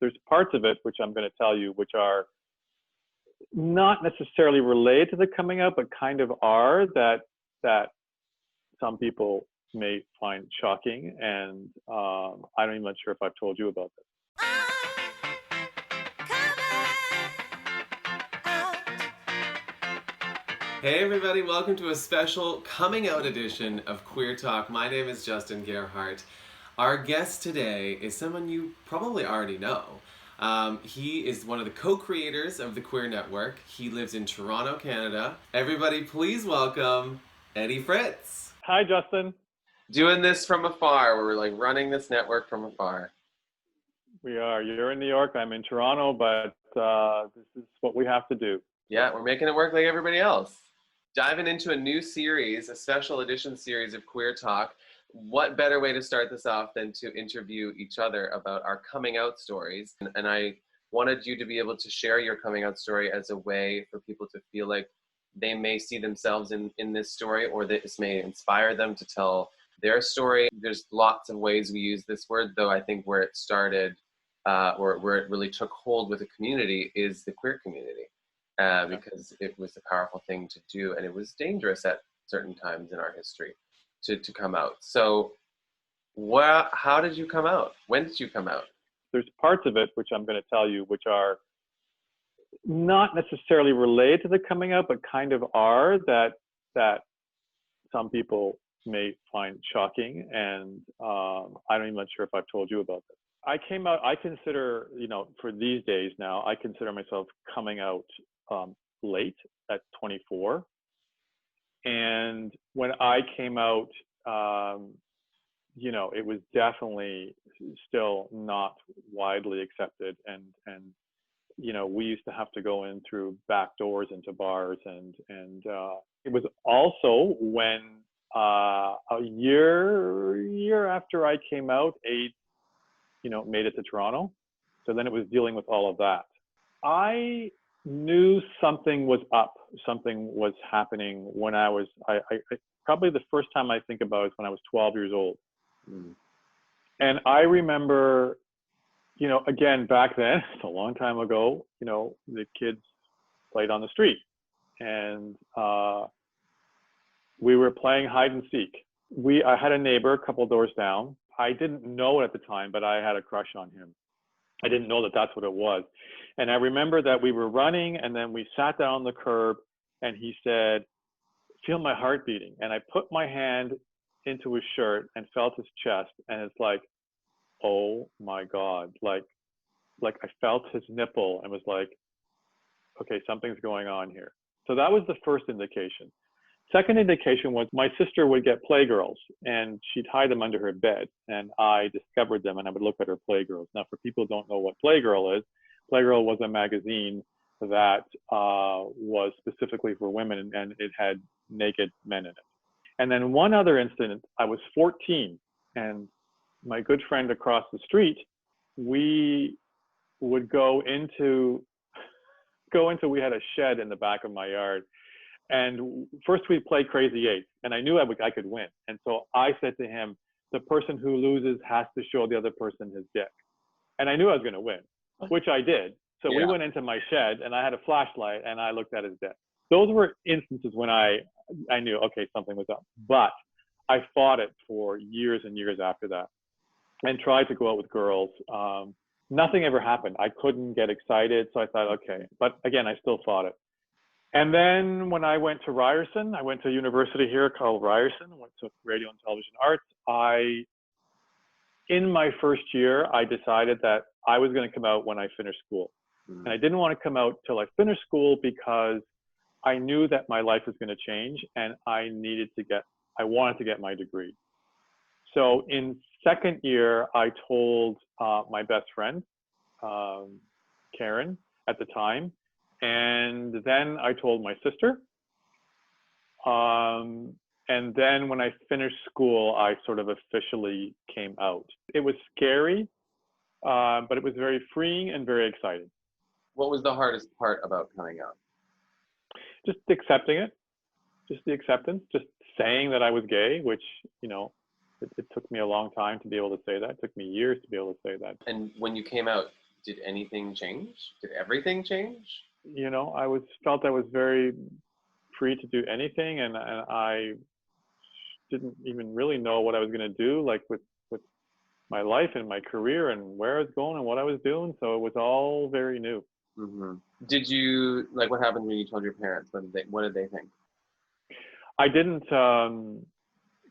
There's parts of it, which I'm going to tell you, which are not necessarily related to the coming out, but kind of are, that some people may find shocking. And I'm even not sure if I've told you about this. Hey everybody, welcome to a special coming out edition of Queer Talk. My name is Justin Gerhard. Our guest today is someone you probably already know. He is one of the co-creators of the Queer Network. He lives in Toronto, Canada. Everybody please welcome Eddie Fritz. Hi, Justin. Doing this from afar. We're like running this network from afar. We are. You're in New York, I'm in Toronto, but this is what we have to do. Yeah, we're making it work like everybody else. Diving into a new series, a special edition series of Queer Talk. What better way to start this off than to interview each other about our coming out stories? And I wanted you to be able to share your coming out story as a way for people to feel like they may see themselves in this story, or this may inspire them to tell their story. There's lots of ways we use this word, though I think where it started, or where it really took hold with the community is the queer community. Because it was a powerful thing to do, and it was dangerous at certain times in our history to come out. So how did you come out? When did you come out? There's parts of it, which I'm going to tell you, which are not necessarily related to the coming out, but kind of are, that some people may find shocking. And I'm even not sure if I've told you about this. I came out, I consider, for these days now, I consider myself coming out late at 24. And when I came out, it was definitely still not widely accepted. And we used to have to go in through back doors into bars. And it was also when a year after I came out, AIDS, made it to Toronto. So then it was dealing with all of that. I knew something was up, something was happening when I probably the first time I think about it is when I was 12 years old. And I remember, again, back then, it's a long time ago, the kids played on the street, and we were playing hide and seek. I had a neighbor a couple doors down. I didn't know it at the time, but I had a crush on him. I didn't know that that's what it was. And I remember that we were running, and then we sat down on the curb, and he said, "Feel my heart beating." And I put my hand into his shirt and felt his chest, and it's like, oh my God, like I felt his nipple and was like, okay, something's going on here. So that was the first indication. Second indication was my sister would get Playgirls, and she'd hide them under her bed, and I discovered them, and I would look at her Playgirls. Now, for people who don't know what Playgirl is, Playgirl was a magazine that was specifically for women, and it had naked men in it. And then one other incident, I was 14, and my good friend across the street, we would go into, we had a shed in the back of my yard. And first we played Crazy Eight, and I knew I could win. And so I said to him, the person who loses has to show the other person his dick. And I knew I was going to win, which I did. So we went into my shed, and I had a flashlight, and I looked at his dick. Those were instances when I knew, okay, something was up. But I fought it for years and years after that, and tried to go out with girls. Nothing ever happened. I couldn't get excited, so I thought, okay. But again, I still fought it. And then when I went to Ryerson, I went to a university here called Ryerson, I went to radio and television arts. In my first year, I decided that I was going to come out when I finished school. And I didn't want to come out till I finished school because I knew that my life was going to change, and I wanted to get my degree. So in second year, I told my best friend, Karen, at the time. And then I told my sister. And then when I finished school, I sort of officially came out. It was scary, but it was very freeing and very exciting. What was the hardest part about coming out? Just accepting it, just the acceptance, just saying that I was gay, which, it took me a long time to be able to say that. It took me years to be able to say that. And when you came out, Did anything change? Did everything change? You know, felt I was very free to do anything, and I didn't even really know what I was going to do, like with my life and my career and where I was going and what I was doing. So it was all very new. Mm-hmm. Did you, like, what happened when you told your parents? What did they think? I didn't.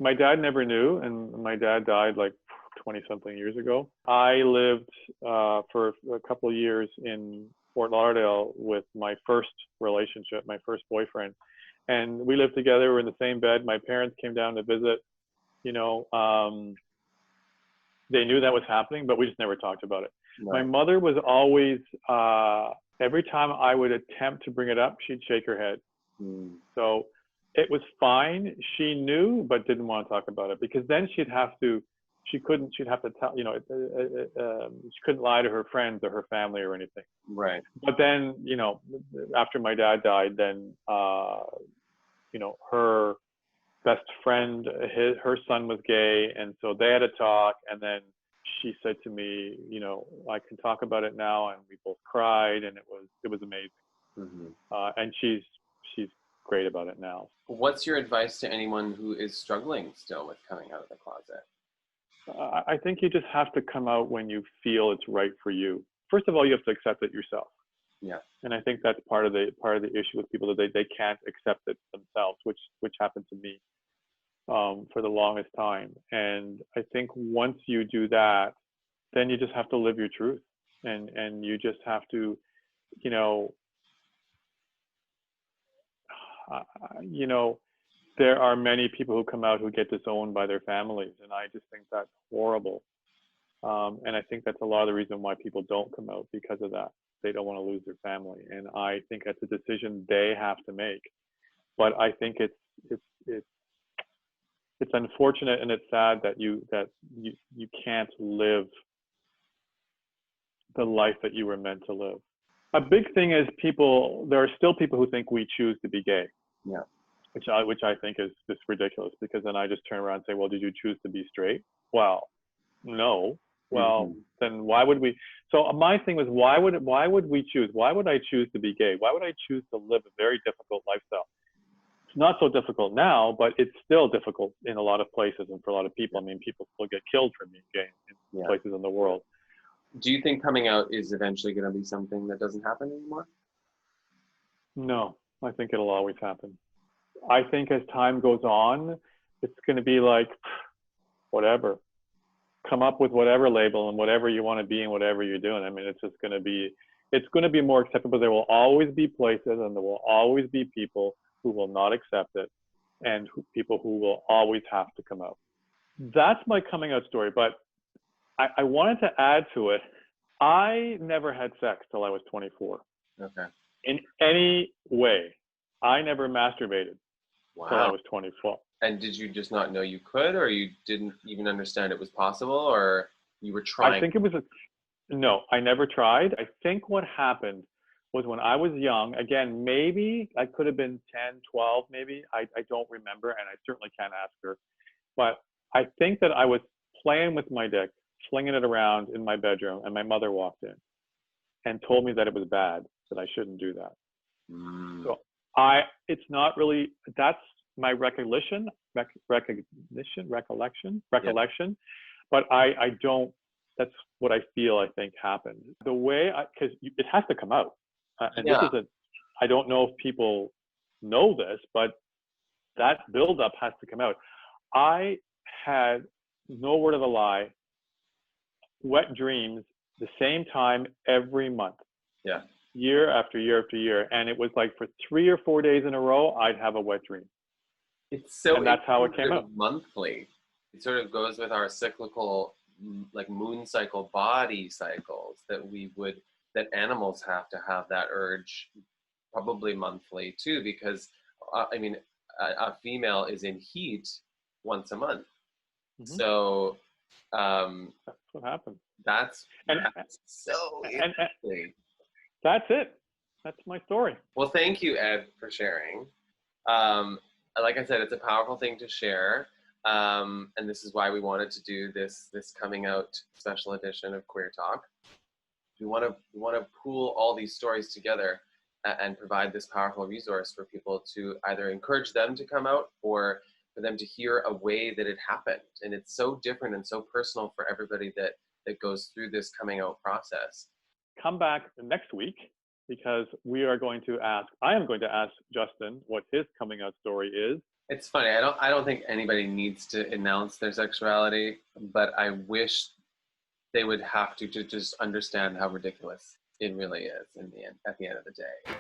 My dad never knew, and my dad died like 20 something years ago. I lived for a couple of years in Fort Lauderdale with my first relationship, my first boyfriend, and we lived together. We were in the same bed. My parents came down to visit. You know, they knew that was happening, but we just never talked about it. Right. My mother was always, every time I would attempt to bring it up, she'd shake her head. So it was fine. She knew, but didn't want to talk about it, because then she'd have to tell, you know, she couldn't lie to her friends or her family or anything. Right. But then, you know, after my dad died, then, you know, her best friend, her son was gay, and so they had a talk, and then she said to me, you know, I can talk about it now, and we both cried, and it was amazing. Mm-hmm. And she's great about it now. What's your advice to anyone who is struggling still with coming out of the closet? I think you just have to come out when you feel it's right for you. First of all, you have to accept it yourself. Yeah. And I think that's part of the issue with people, that they can't accept it themselves, which happened to me for the longest time. And I think once you do that, then you just have to live your truth, and you just have to, you know, there are many people who come out who get disowned by their families, and I just think that's horrible. And I think that's a lot of the reason why people don't come out, because of that. They don't want to lose their family, and I think that's a decision they have to make. But I think it's unfortunate and it's sad that you can't live the life that you were meant to live. A big thing is there are still people who think we choose to be gay. Yeah. Which I think is just ridiculous, because then I just turn around and say, well, did you choose to be straight? Well, no. Well, then why would we? So my thing was, why would we choose? Why would I choose to be gay? Why would I choose to live a very difficult lifestyle? It's not so difficult now, but it's still difficult in a lot of places and for a lot of people. I mean, people still get killed for being gay in places in the world. Do you think coming out is eventually going to be something that doesn't happen anymore? No, I think it'll always happen. I think as time goes on, it's going to be like, whatever. Come up with whatever label and whatever you want to be and whatever you're doing. I mean, it's going to be more acceptable. There will always be places, and there will always be people who will not accept it, and people who will always have to come out. That's my coming out story. But I wanted to add to it, I never had sex till I was 24. Okay. In any way. I never masturbated till I was 24. And did you just not know you could, or you didn't even understand it was possible, or you were trying? I think it was no, I never tried. I think what happened was, when I was young, again, maybe I could have been 10, 12, maybe. I don't remember, and I certainly can't ask her. But I think that I was playing with my dick, flinging it around in my bedroom, and my mother walked in and told me that it was bad, that I shouldn't do that. So it's not really, that's my recollection, but I don't, that's what I feel, I think, happened. The way, because it has to come out. And this is I don't know if people know this, but that buildup has to come out. I had, no word of a lie, wet dreams the same time every month. Yeah. Year after year after year. And it was like for 3 or 4 days in a row, I'd have a wet dream. And that's how it came out. Monthly. It sort of goes with our cyclical, like moon cycle, body cycles, that animals have to have that urge probably monthly too, because I mean, a female is in heat once a month. So that's what happens. That's so interesting. That's it. That's my story. Well, thank you, Ed, for sharing. Like I said, it's a powerful thing to share. And this is why we wanted to do this coming out special edition of Queer Talk. We want to pool all these stories together and provide this powerful resource for people to either encourage them to come out or for them to hear a way that it happened. And it's so different and so personal for everybody that goes through this coming out process. Come back next week because I am going to ask Justin what his coming out story is. It's funny. I don't think anybody needs to announce their sexuality, but I wish they would have to just understand how ridiculous it really is at the end of the day.